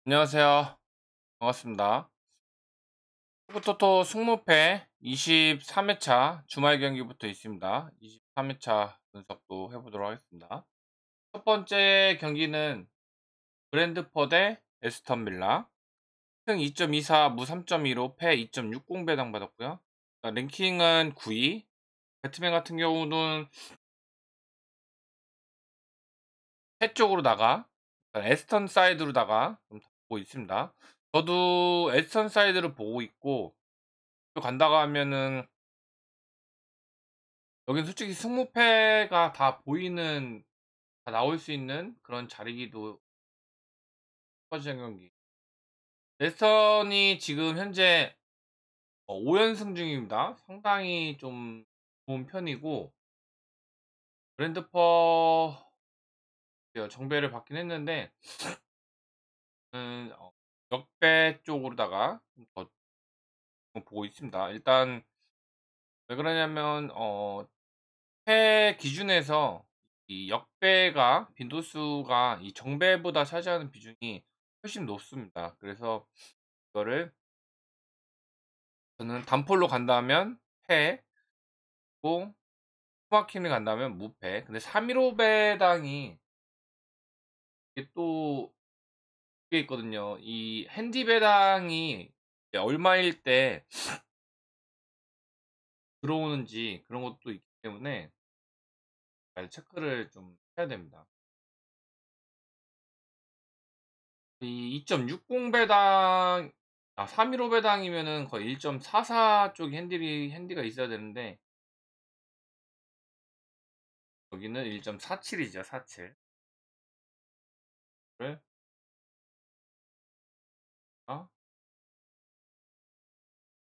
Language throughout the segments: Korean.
안녕하세요. 반갑습니다. 토토토 승무패 23회차 주말 경기부터 있습니다. 23회차 분석도 해보도록 하겠습니다. 첫 번째 경기는 브랜드퍼 대 에스턴 빌라. 승 2.24, 무 3.15, 패 2.60 배당 받았고요. 랭킹은 9위. 배트맨 같은 경우는 패 쪽으로다가 에스턴 사이드로다가 좀 보고 있습니다. 저도 에스턴 사이드를 보고 있고 또 간다고 하면은 여긴 솔직히 승무패가 다 보이는, 다 나올 수 있는 그런 자리기도. 퍼시전 경기 레스턴이 지금 현재 5연승 중입니다. 상당히 좀 좋은 편이고, 브랜드퍼 정배를 받긴 했는데 역배 쪽으로다가 좀 더 보고 있습니다. 일단 왜 그러냐면 패 기준에서 이 역배가 빈도수가 이 정배보다 차지하는 비중이 훨씬 높습니다. 그래서 이거를 저는 단폴로 간다면 패고, 투마킹을 간다면 무패. 근데 315 배당이 이게 또 그게 있거든요. 이 핸디 배당이 이제 얼마일 때 들어오는지 그런 것도 있기 때문에 잘 체크를 좀 해야 됩니다. 이 2.60 배당, 315 배당이면은 거의 1.44 쪽이 핸디가 있어야 되는데 여기는 1.47이죠. 47를 어?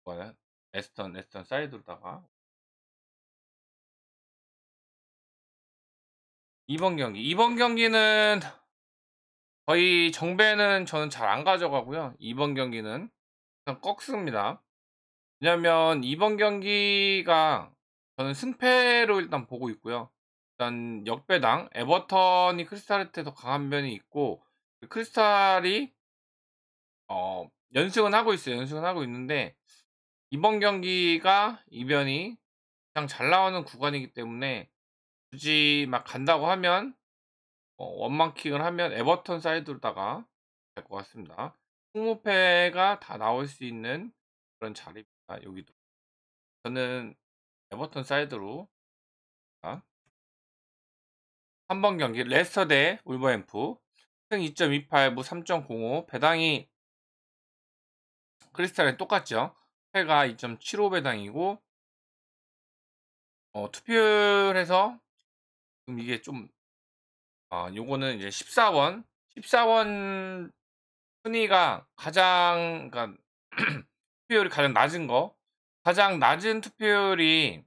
뭐야? 에스턴 사이드로다가 2번 경기는 거의 정배는 저는 잘 안 가져가고요. 2번 경기는 그냥 꺾습니다. 왜냐면 2번 경기가 저는 승패로 일단 보고 있고요. 일단 역배당 에버턴이 크리스탈한테 더 강한 면이 있고, 그 크리스탈이 연승은 하고 있어요. 연승은 하고 있는데 이번 경기가 이변이 가장 잘 나오는 구간이기 때문에 굳이 막 간다고 하면 원망킹을 하면 에버턴 사이드로다가 갈 것 같습니다. 승무패가 다 나올 수 있는 그런 자리입니다. 여기도 저는 에버턴 사이드로. 3번 경기 레스터 대 울버햄프. 승 2.28, 무 3.05, 배당이 크리스탈은 똑같죠. 패가 2.75 배당이고, 투표율에서 지금 이게 좀 요거는 이제 14원 순위가 가장, 그러니까 투표율이 가장 낮은 거, 가장 낮은 투표율이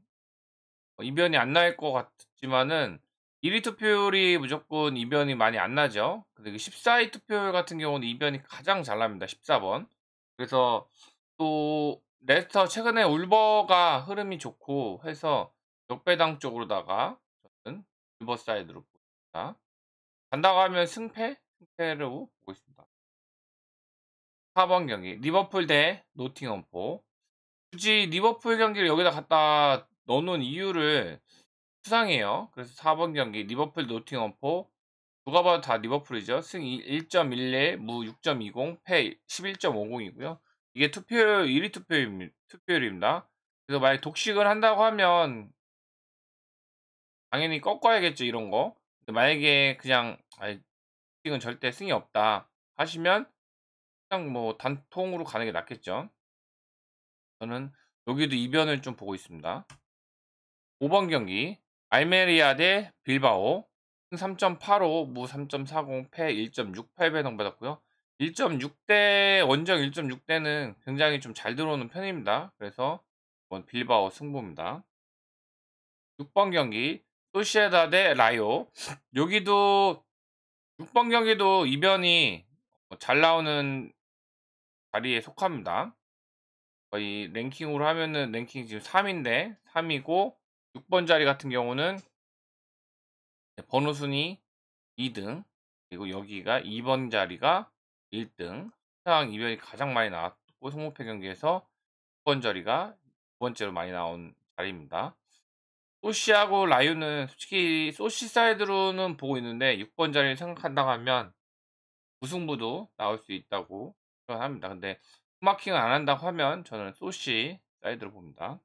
이변이 안 날 것 같지만은 1위 투표율이 무조건 이변이 많이 안 나죠. 근데 그 14위 투표율 같은 경우는 이변이 가장 잘 납니다. 14번. 그래서 또 레스터 최근에 울버가 흐름이 좋고 해서 역배당 쪽으로다가 저는 울버 사이드로 보고 있습니다. 간다고 하면 승패로 보고 있습니다. 4번 경기 리버풀 대 노팅엄포. 굳이 리버풀 경기를 여기다 갖다 넣어놓은 이유를 수상해요. 그래서 4번 경기 리버풀 노팅엄포, 누가 봐도 다 리버풀이죠. 승 1.11, 무 6.20, 패 11.50이고요. 이게 투표율 1위 투표율입니다. 그래서 만약 독식을 한다고 하면 당연히 꺾어야겠죠, 이런 거. 근데 만약에 그냥 독식은 절대 승이 없다 하시면 그냥 뭐 단통으로 가는 게 낫겠죠. 저는 여기도 이변을 좀 보고 있습니다. 5번 경기 알메리아 대 빌바오. 승 3.85, 무 3.40, 패 1.68 배당 받았고요. 1.6대 원정 1.6대는 굉장히 좀 잘 들어오는 편입니다. 그래서 이번 빌바오 승부입니다. 6번 경기 소시에다 대 라이오. 여기도 6번 경기도 이변이 잘 나오는 자리에 속합니다. 거의 랭킹으로 하면은 랭킹 지금 3인데 3이고, 6번 자리 같은 경우는 번호 순위 2등, 그리고 여기가 2번 자리가 1 등. 하장 이변이 가장 많이 나왔고 승무패 경기에서 6번 자리가 두 번째로 많이 나온 자리입니다. 소시하고 라유는 솔직히 소시 사이드로는 보고 있는데 6번 자리를 생각한다고 하면 무승부도 나올 수 있다고 생각합니다. 근데 마킹을 안 한다고 하면 저는 소시 사이드로 봅니다.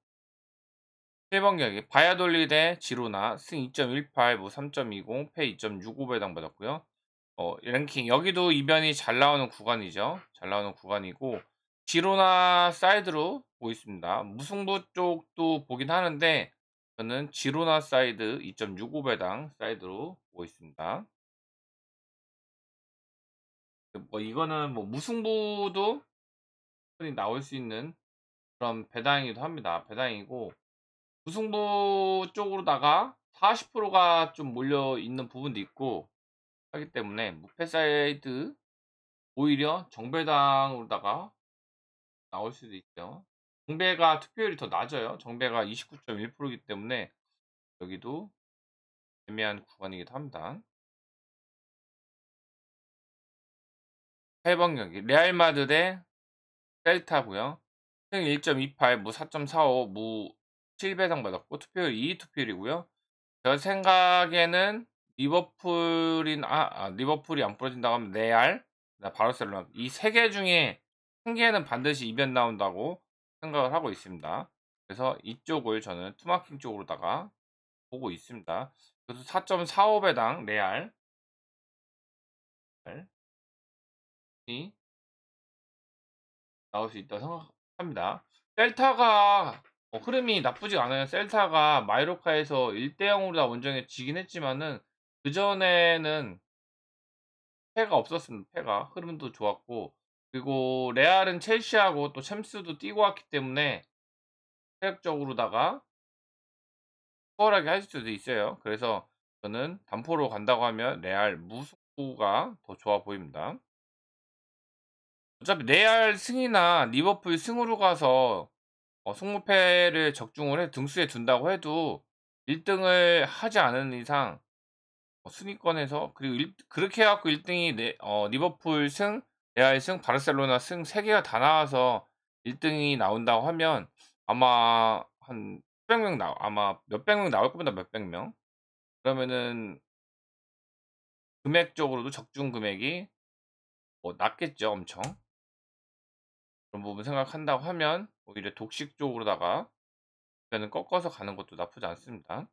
7번 경기 바야돌리 대 지로나 승 2.18 무 3.20 패 2.65 배당받았고요. 랭킹 여기도 이변이 잘 나오는 구간이죠. 잘 나오는 구간이고 지로나 사이드로 보고 있습니다. 무승부 쪽도 보긴 하는데 저는 지로나 사이드 2.65 배당 사이드로 보고 있습니다. 이거는 뭐 무승부도 흔히 나올 수 있는 그런 배당이기도 합니다. 배당이고 무승부 쪽으로다가 40%가 좀 몰려 있는 부분도 있고 하기 때문에 무패 사이드 오히려 정배당으로다가 나올 수도 있죠. 정배가 투표율이 더 낮아요. 정배가 29.1%이기 때문에 여기도 애매한 구간이기도 합니다. 8번 경기 레알 마드리드 셀타고요. 승 1.28 무 4.45 무 7배당 받았고 투표율 2위 투표율이고요. 제 생각에는 리버풀이 안 부러진다고 하면 레알, 바르셀로나 이 세 개 중에 한 개는 반드시 이변 나온다고 생각을 하고 있습니다. 그래서 이쪽을 저는 투마킹 쪽으로다가 보고 있습니다. 그래서 4.45 배당 레알이 나올 수 있다고 생각합니다. 셀타가 흐름이 나쁘지 않아요. 셀타가 마요르카에서 1대 0으로 다 원정에 지긴 했지만은 그전에는 패가 없었습니다. 패가 흐름도 좋았고 그리고 레알은 첼시하고 또 챔스도 뛰고 왔기 때문에 체력적으로다가 수월하게 할 수도 있어요. 그래서 저는 단포로 간다고 하면 레알 무승부가 더 좋아 보입니다. 어차피 레알 승이나 리버풀 승으로 가서 승무패를 적중을 해 등수에 둔다고 해도 1 등을 하지 않은 이상 순위권에서 그리고 그렇게 해 갖고 1 등이 리버풀 승, 레알 승, 바르셀로나 승 3 개가 다 나와서 1 등이 나온다고 하면 아마 한 수백 명 아마 몇백 명 나올 겁니다, 몇백 명. 그러면은 금액적으로도 적중 금액이 낮겠죠, 엄청. 그런 부분 생각한다고 하면 오히려 독식 쪽으로다가 는 꺾어서 가는 것도 나쁘지 않습니다.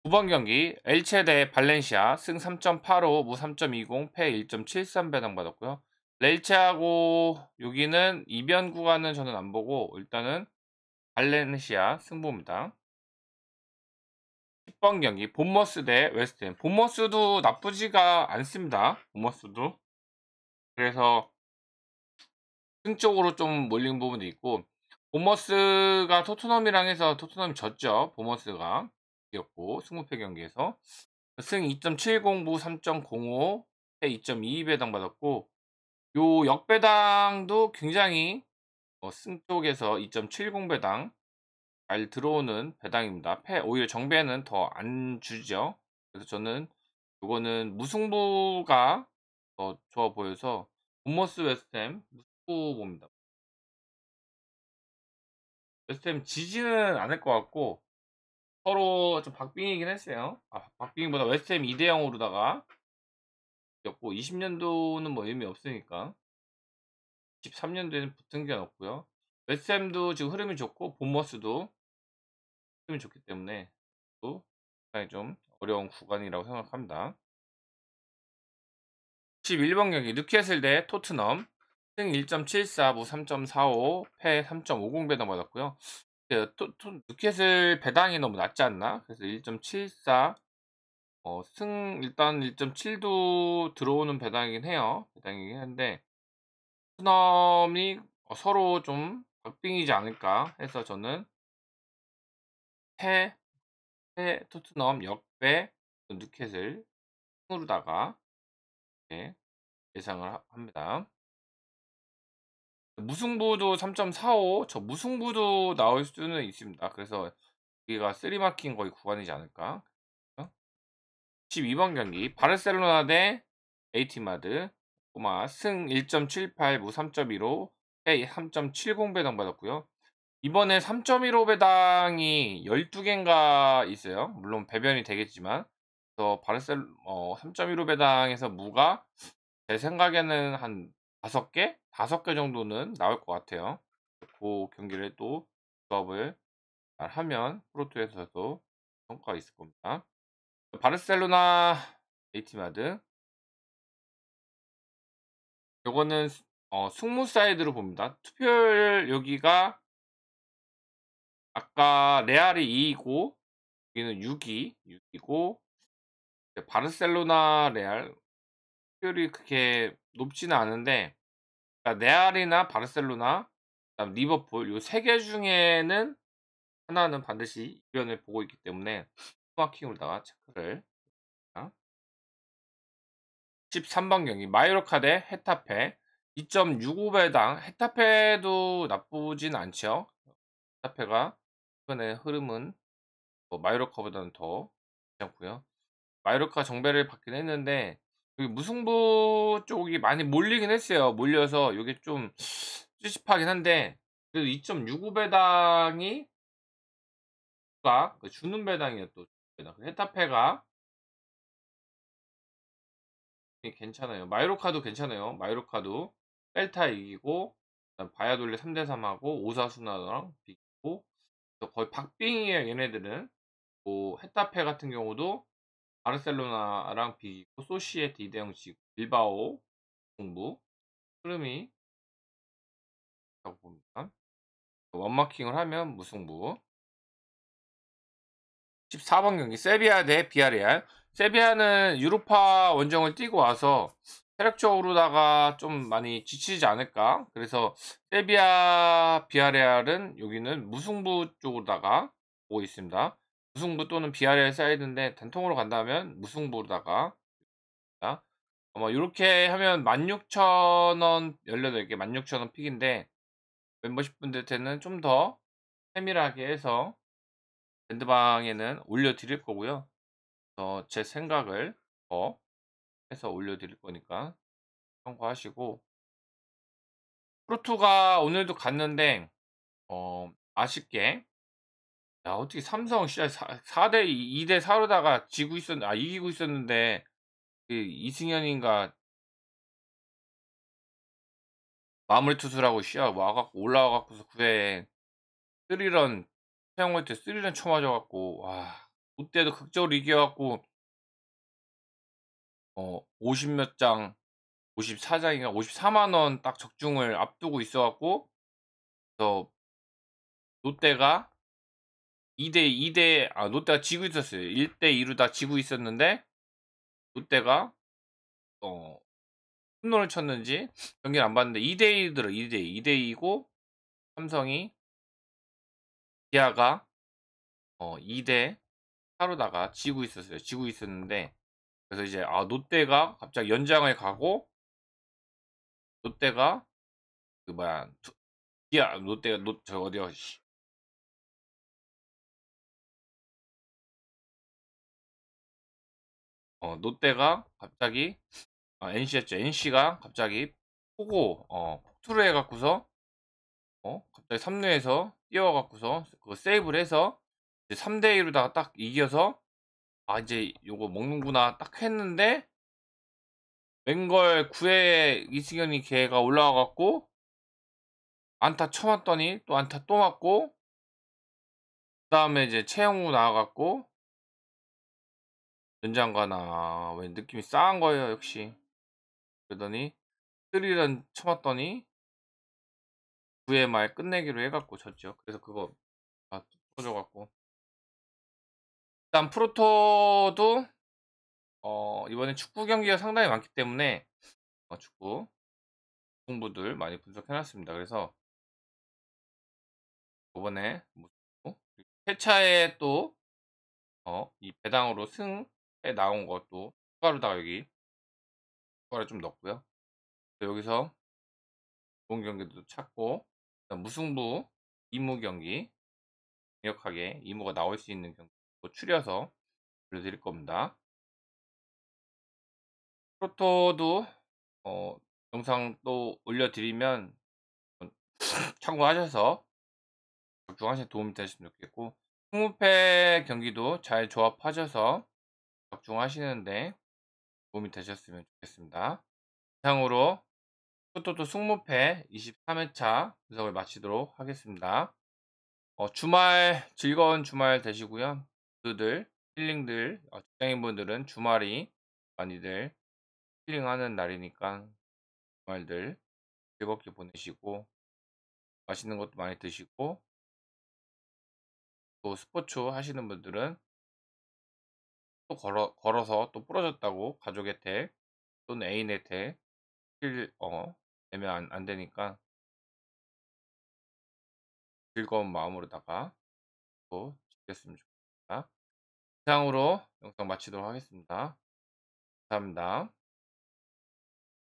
9번 경기 엘체 대 발렌시아 승 3.85 무 3.20 패 1.73 배당받았고요. 엘체하고 여기는 이변 구간은 저는 안 보고 일단은 발렌시아 승부입니다. 10번 경기 본머스 대 웨스트햄. 본머스도 나쁘지가 않습니다. 본머스도. 그래서 승 쪽으로 좀 몰린 부분도 있고 본머스가 토트넘이랑 해서 토트넘이 졌죠. 본머스가 이겼고 승부패 경기에서 승 2.70 무 3.05 패 2.22 배당받았고 요 역배당도 굉장히 승 쪽에서 2.70 배당 잘 들어오는 배당입니다. 패 오히려 정배는 더 안 주죠. 그래서 저는 요거는 무승부가 더 좋아 보여서 본머스 웨스트햄 무승부 봅니다. 웨스트햄 지지는 않을 것 같고 서로 좀 박빙이긴 했어요. 박빙보다 웨스트햄 2대 0으로다가 이겼고 20년도는 뭐 의미 없으니까 13년도에는 붙은 게 없고요. 웨스트햄도 지금 흐름이 좋고 본머스도 흐름이 좋기 때문에 또 상당히 좀 어려운 구간이라고 생각합니다. 11번 경기 뉴캐슬 대 토트넘 승 1.74 무 3.45 패 3.50 배당 받았고요. 뉴캐슬 배당이 너무 낮지 않나? 그래서 1.74 승 일단 1.7도 들어오는 배당이긴 해요. 배당이긴 한데 토트넘이 서로 좀 박빙이지 않을까 해서 저는 패, 토트넘 역배 뉴캐슬 승으로다가 예상을 합니다. 무승부도 3.45 저 무승부도 나올 수는 있습니다. 그래서 여기가 3마킹 거의 구간이지 않을까. 12번 경기 바르셀로나 대 에이티마드 승 1.78, 무 3.15, 패 3.70 배당 받았고요. 이번에 3.15 배당이 12개인가 있어요. 물론 배변이 되겠지만. 그래서 3.15 배당에서 무가 제 생각에는 한 5개? 5개 정도는 나올 것 같아요. 그 경기를 또 조합을 잘하면 프로토에서도 성과가 있을 겁니다. 바르셀로나 에이티마드, 요거는 승무 사이드로 봅니다. 투표율 여기가 아까 레알이 2 이고 여기는 6 이고, 바르셀로나 레알 투표율이 그렇게 높지는 않은데, 그러니까 레알이나 바르셀로나 그다음 리버풀 요 3개 중에는 하나는 반드시 이변을 보고 있기 때문에 마킹으로다가 체크를. 13번 경기 마요르카 대 헤타페, 2.65 배당. 헤타페도 나쁘진 않죠. 헤타페가 최근에 흐름은 마요르카보다는 더 괜찮고요. 마요르카 정배를 받긴 했는데 여기 무승부 쪽이 많이 몰리긴 했어요. 몰려서 요게 좀 찝찝하긴 한데, 그래도 2.65 배당이 그 주는 배당이에요 또. 헤타페가 괜찮아요. 마요르카도 괜찮아요. 마요르카도 셀타 이기고, 그다음 바야돌리 3대3 하고 오사수나랑 비기고, 거의 박빙이에요 얘네들은. 뭐 헤타페 같은 경우도 바르셀로나랑 비기고, 소시에티 2대0 지고, 빌바오 공부 흐름이 라고 봅니다. 원마킹을 하면 무승부. 14번 경기 세비야 대 비아레알. 세비야는 유로파 원정을 뛰고 와서 체력적으로다가 좀 많이 지치지 않을까. 그래서 세비야 비아레알은 여기는 무승부 쪽으로다가 보고 있습니다. 무승부 또는 비아레알 사이드인데 단통으로 간다면 무승부로다가. 아마 이렇게 하면 16,000원 18개 16,000원 픽인데, 멤버십 분들한테는 좀 더 세밀하게 해서 밴드방에는 올려드릴 거고요. 제 생각을 더 해서 올려드릴 거니까 참고하시고. 프로토가 오늘도 갔는데 아쉽게, 야 어떻게 삼성 진짜 4대 2대 4로다가 이기고 있었는데, 그 이승현인가 마무리 투수라고 와 갖고 올라와 갖고서 9회에 스리런, 최영호 때 스리런 쳐 맞아 갖고, 와 롯데도 극적으로 이겨 갖고 50 몇 장, 54 장인가 54만 원 딱 적중을 앞두고 있어 갖고, 그래서 롯데가 롯데가 지고 있었어요. 1대 2로 다 지고 있었는데, 롯데가 어 홈런을 쳤는지 경기를 안 봤는데 2대 2더라. 2대 2. 2대 2고 삼성이, 기아가 2대 4로다가 지고 있었어요. 지고 있었는데, 그래서 이제 롯데가 갑자기 연장을 가고, 롯데가 그 뭐야 투 기아 롯데가 롯 저 어디야 씨. 롯데가 갑자기, NC였죠. NC가 갑자기 폭투를 해 갖고서 갑자기 3 루에서 뛰어 갖고서 그 세이브를 해서 이제 3대 2 로다가 딱 이겨서 '아 이제 요거 먹는구나.' 딱 했는데, 웬걸 9 회에 이승현이 걔가 올라와 갖고 안타 쳐 맞더니 또 안타 또 맞고, 그다음에 이제 최영우 나와 갖고 연장 가나 왜 느낌이 싸한 거예요 역시. 그러더니 스리런 쳐 맞더니 9회 말 끝내기로 해 갖고 졌죠. 그래서 그거 다 터져 갖고. 일단 프로토도 이번에 축구 경기가 상당히 많기 때문에 축구 공부들 많이 분석해 놨습니다. 그래서 요번에 회차에 또 이 배당으로 승에 나온 것도 추가로다가 여기 추가로 좀 넣었고요. 여기서 좋은 경기도 찾고, 그다음 무승부, 이무 경기 강력하게 이무가 나올 수 있는 경기 또 추려서 보여드릴 겁니다. 프로토도 어 영상 또 올려 드리면 참고하셔서 적중하시는 데 도움이 되셨으면 좋겠고, 승무패 경기도 잘 조합하셔서 적중하시는데 도움이 되셨으면 좋겠습니다. 이상으로 토토도 승무패 23회차 분석을 마치도록 하겠습니다. 주말 즐거운 주말 되시고요. 모두들 힐링들, 직장인분들은 주말이 많이들 힐링하는 날이니까 주말들 즐겁게 보내시고 맛있는 것도 많이 드시고, 또 스포츠 하시는 분들은 또 걸어서 또 부러졌다고 가족한테 또는 애인한테 내면 안 되니까 즐거운 마음으로다가 또 지켰으면 좋겠습니다. 이상으로 영상 마치도록 하겠습니다. 감사합니다.